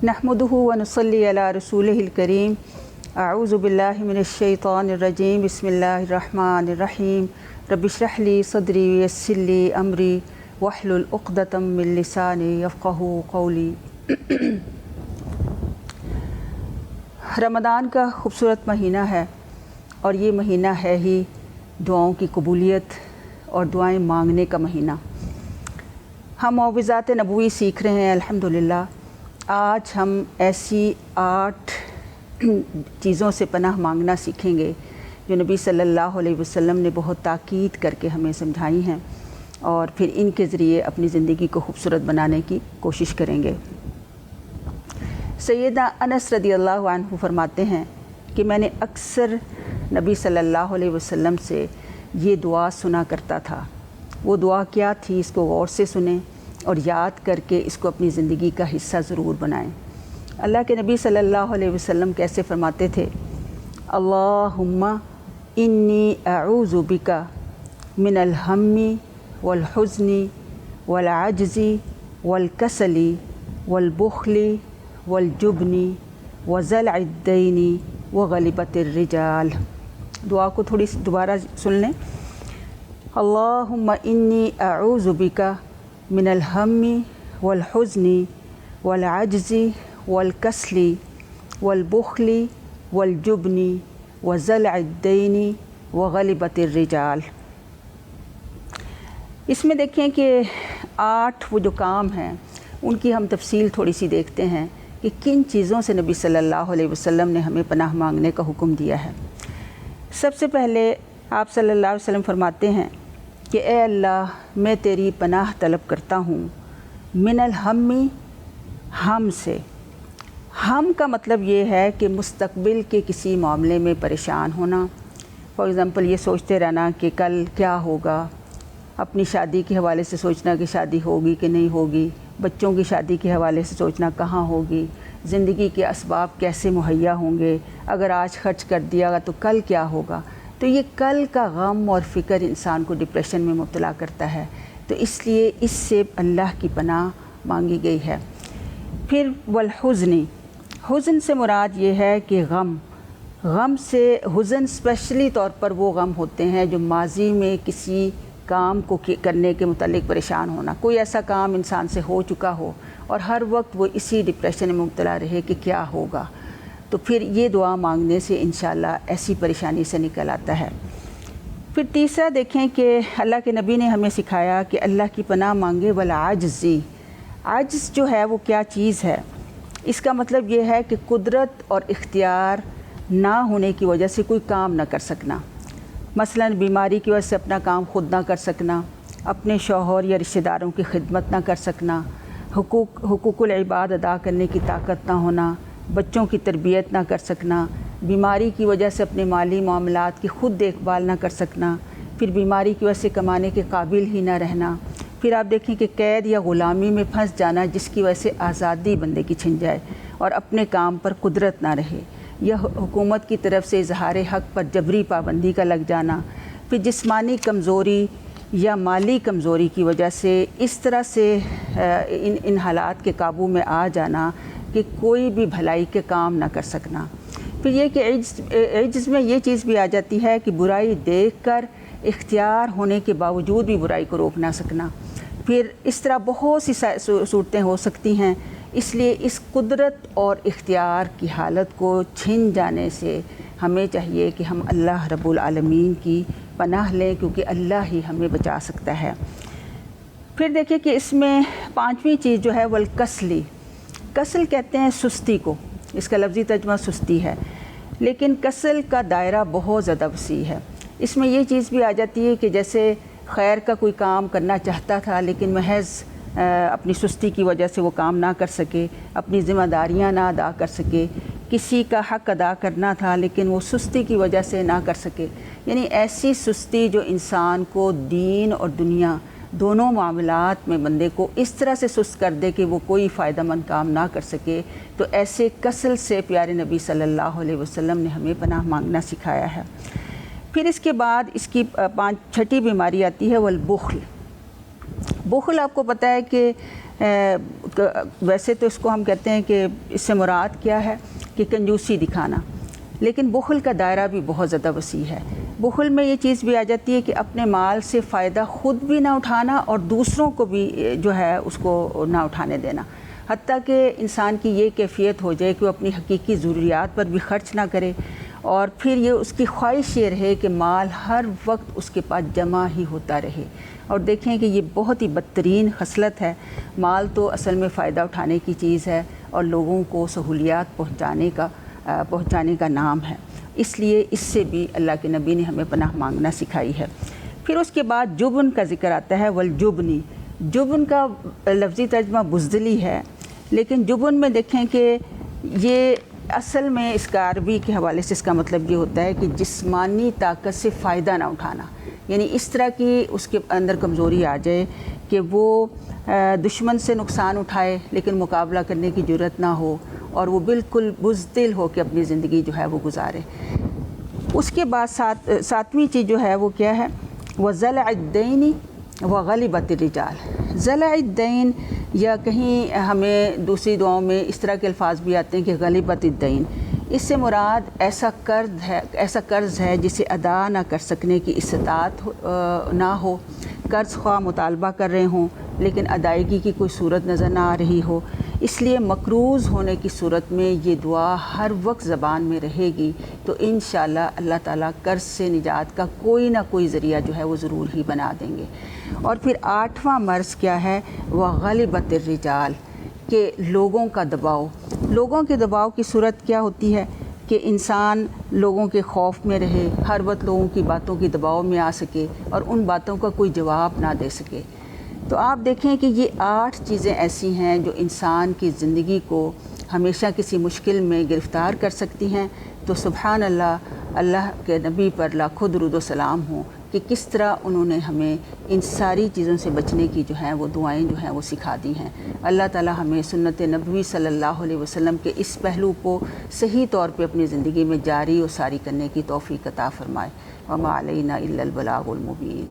नहमदुहु व नुसल्ली अला रसूलिहिल करीम। अऊज़ु बिल्लाहि मिनश शैतानिर रजीम। बिस्मिल्लाहिर रहमानिर रहीम। रब्बि इश्रह ली सदरी व यस्सिर ली अमरी वहलुल उक़दतम मिन लिसानी यफ़क़हू क़ौली। रमज़ान का ख़ूबसूरत महीना है और ये महीना है ही दुआओं की कबूलियत और दुआएं मांगने का महीना। हम मुआविज़ात नबवी सीख रहे हैं अल्हम्दुलिल्लाह। आज हम ऐसी 8 चीज़ों से पनाह मांगना सीखेंगे जो नबी सल्लल्लाहु अलैहि वसल्लम ने बहुत ताकीद करके हमें समझाई हैं और फिर इनके ज़रिए अपनी ज़िंदगी को खूबसूरत बनाने की कोशिश करेंगे। सैयदना अनस रदियल्लाहु अन्हु फरमाते हैं कि मैंने अक्सर नबी सल्लल्लाहु अलैहि वसल्लम से ये दुआ सुना करता था। वो दुआ क्या थी, इसको गौर से सुने और याद करके इसको अपनी ज़िंदगी का हिस्सा ज़रूर बनाएं। अल्लाह के नबी सल्लल्लाहु अलैहि वसल्लम कैसे फरमाते थे, अल्लाहुम्मा इन्नी अऊज़ु बिका मिनल हम्मी वल हुज़्नी वल अज्ज़ी वल कसली वल बुख़ली वल जुबनी व ज़लअद दैनी व गलिबतिर रिजाल। दुआ को थोड़ी दोबारा सुन लें। अल्लाहुम्मा इन्नी अऊज़ु बिका मिनल हम्मी वल हुज़्नी वल अज्ज़ी वल कसली वल बुख़ली वल जुबनी व ज़लअद दैनी व गलिबतिर रिजाल। इसमें देखें कि 8 वो जो काम हैं उनकी हम तफसील थोड़ी सी देखते हैं कि किन चीज़ों से नबी सल्लल्लाहु अलैहि वसल्लम ने हमें पनाह मांगने का हुक्म दिया है। सबसे पहले आप सल्लल्लाहु अलैहि वसल्लम फरमाते हैं कि ए अल्लाह, मैं तेरी पनाह तलब करता हूँ मिनल हम्मी, हम से। हम का मतलब ये है कि मुस्तकबिल के किसी मामले में परेशान होना। फॉर एग्ज़ाम्पल ये सोचते रहना कि कल क्या होगा, अपनी शादी के हवाले से सोचना कि शादी होगी कि नहीं होगी, बच्चों की शादी के हवाले से सोचना कहाँ होगी, ज़िंदगी के असबाब कैसे मुहैया होंगे, अगर आज खर्च कर दिया तो कल क्या होगा। तो ये कल का गम और फ़िक्र इंसान को डिप्रेशन में मुब्तला करता है। तो इसलिए इससे अल्लाह की पनाह मांगी गई है। फिर वल हुज़्नी, हुज़्न से मुराद ये है कि गम से हुज़्न स्पेशली तौर पर वो गम होते हैं जो माजी में किसी काम को करने के मुतालिक परेशान होना। कोई ऐसा काम इंसान से हो चुका हो और हर वक्त वो इसी डिप्रेशन में मुब्तला रहे कि क्या होगा। तो फिर ये दुआ मांगने से इंशाअल्लाह ऐसी परेशानी से निकल आता है। फिर तीसरा देखें कि अल्लाह के नबी ने हमें सिखाया कि अल्लाह की पनाह मांगे वल आज्ज़ी। आज्ज़ जो है वो क्या चीज़ है, इसका मतलब ये है कि कुदरत और इख्तियार ना होने की वजह से कोई काम ना कर सकना। मसलन बीमारी की वजह से अपना काम खुद ना कर सकना, अपने शौहर या रिश्तेदारों की खिदमत ना कर सकना, हुकूकुल इबाद अदा करने की ताकत ना होना, बच्चों की तरबियत ना कर सकना, बीमारी की वजह से अपने माली मामलात की ख़ुद देखभाल ना कर सकना, फिर बीमारी की वजह से कमाने के काबिल ही ना रहना, फिर आप देखें कि कैद या ग़ुलामी में फंस जाना जिसकी वजह से आज़ादी बंदे की छिन जाए और अपने काम पर कुदरत ना रहे, यह हुकूमत की तरफ से इजहार हक़ पर जबरी पाबंदी का लग जाना, फिर जिस्मानी कमज़ोरी या माली कमज़ोरी की वजह से इस तरह से इन हालात के काबू में आ जाना कि कोई भी भलाई के काम ना कर सकना। फिर ये कि इज्ज़ में ये चीज़ भी आ जाती है कि बुराई देखकर इख्तियार होने के बावजूद भी बुराई को रोक ना सकना। फिर इस तरह बहुत सी सूरतें हो सकती हैं। इसलिए इस कुदरत और इख्तियार की हालत को छिन जाने से हमें चाहिए कि हम अल्लाह रब्बुल आलमीन की पनाह लें, क्योंकि अल्लाह ही हमें बचा सकता है। फिर देखिए कि इसमें 5वीं चीज़ जो है वल कसली। कसल कहते हैं सुस्ती को, इसका लफ्ज़ी तर्जुमा सुस्ती है, लेकिन कसल का दायरा बहुत ज़्यादा वसी है। इसमें ये चीज़ भी आ जाती है कि जैसे खैर का कोई काम करना चाहता था लेकिन महज़ अपनी सुस्ती की वजह से वो काम ना कर सके, अपनी ज़िम्मेदारियाँ ना अदा कर सके, किसी का हक़ अदा करना था लेकिन वो सुस्ती की वजह से ना कर सके। यानी ऐसी सुस्ती जो इंसान को दीन और दुनिया दोनों मामलात में बंदे को इस तरह से सुस्त कर दे कि वो कोई फ़ायदेमंद काम ना कर सके। तो ऐसे कसल से प्यारे नबी सल्लल्लाहु अलैहि वसल्लम ने हमें पनाह मांगना सिखाया है। फिर इसके बाद इसकी 6ठी बीमारी आती है वल बुख़्ल। بخل آپ کو پتہ ہے کہ ویسے تو اس کو ہم کہتے ہیں کہ اس سے مراد کیا ہے کہ کنجوسی دکھانا، لیکن بخل کا دائرہ بھی بہت زیادہ وسیع ہے۔ بخل میں یہ چیز بھی آ جاتی ہے کہ اپنے مال سے فائدہ خود بھی نہ اٹھانا اور دوسروں کو بھی جو ہے اس کو نہ اٹھانے دینا، حتیٰ کہ انسان کی یہ کیفیت ہو جائے کہ وہ اپنی حقیقی ضروریات پر بھی خرچ نہ کرے، اور پھر یہ اس کی خواہش یہ رہے کہ مال ہر وقت اس کے پاس جمع ہی ہوتا رہے۔ اور دیکھیں کہ یہ بہت ہی بدترین خصلت ہے۔ مال تو اصل میں فائدہ اٹھانے کی چیز ہے اور لوگوں کو سہولیات پہنچانے کا نام ہے، اس لیے اس سے بھی اللہ کے نبی نے ہمیں پناہ مانگنا سکھائی ہے۔ پھر اس کے بعد جبن کا ذکر آتا ہے، والجبنی۔ جبن کا لفظی ترجمہ بزدلی ہے، لیکن جبن میں دیکھیں کہ یہ اصل میں اس کا عربی کے حوالے سے اس کا مطلب یہ ہوتا ہے کہ جسمانی طاقت سے فائدہ نہ اٹھانا، یعنی اس طرح کی اس کے اندر کمزوری آ جائے کہ وہ دشمن سے نقصان اٹھائے لیکن مقابلہ کرنے کی جرت نہ ہو، اور وہ بالکل بزدل ہو کے اپنی زندگی جو ہے وہ گزارے۔ اس کے بعد ساتویں چیز جو ہے وہ کیا ہے، وَزَلَعِ الدَّيْنِ وَغَلِبَتِ الرِّجَالِ۔ زلع الدین، یا کہیں ہمیں دوسری دعاؤں میں اس طرح کے الفاظ بھی آتے ہیں کہ غلبت الدین، اس سے مراد ایسا قرض ہے جسے ادا نہ کر سکنے کی استطاعت نہ ہو، قرض خواہ مطالبہ کر رہے ہوں لیکن ادائیگی کی کوئی صورت نظر نہ آ رہی ہو، اس لیے مقروض ہونے کی صورت میں یہ دعا ہر وقت زبان میں رہے گی تو انشاءاللہ اللہ تعالیٰ قرض سے نجات کا کوئی نہ کوئی ذریعہ جو ہے وہ ضرور ہی بنا دیں گے۔ اور پھر 8واں مرض کیا ہے، وغلبت الرجال، کہ لوگوں کا دباؤ۔ لوگوں کے دباؤ کی صورت کیا ہوتی ہے کہ انسان لوگوں کے خوف میں رہے، ہر وقت لوگوں کی باتوں کی دباؤ میں آ سکے اور ان باتوں کا کوئی جواب نہ دے سکے۔ تو آپ دیکھیں کہ یہ 8 چیزیں ایسی ہیں جو انسان کی زندگی کو ہمیشہ کسی مشکل میں گرفتار کر سکتی ہیں۔ تو سبحان اللہ، اللہ کے نبی پر لاکھوں درود و سلام ہوں کہ کس طرح انہوں نے ہمیں ان ساری چیزوں سے بچنے کی جو ہیں وہ دعائیں جو ہیں وہ سکھا دی ہیں۔ اللہ تعالی ہمیں سنت نبوی صلی اللہ علیہ وسلم کے اس پہلو کو صحیح طور پہ اپنی زندگی میں جاری و ساری کرنے کی توفیق عطا فرمائے۔ وما علینا الا البلاغ المبین۔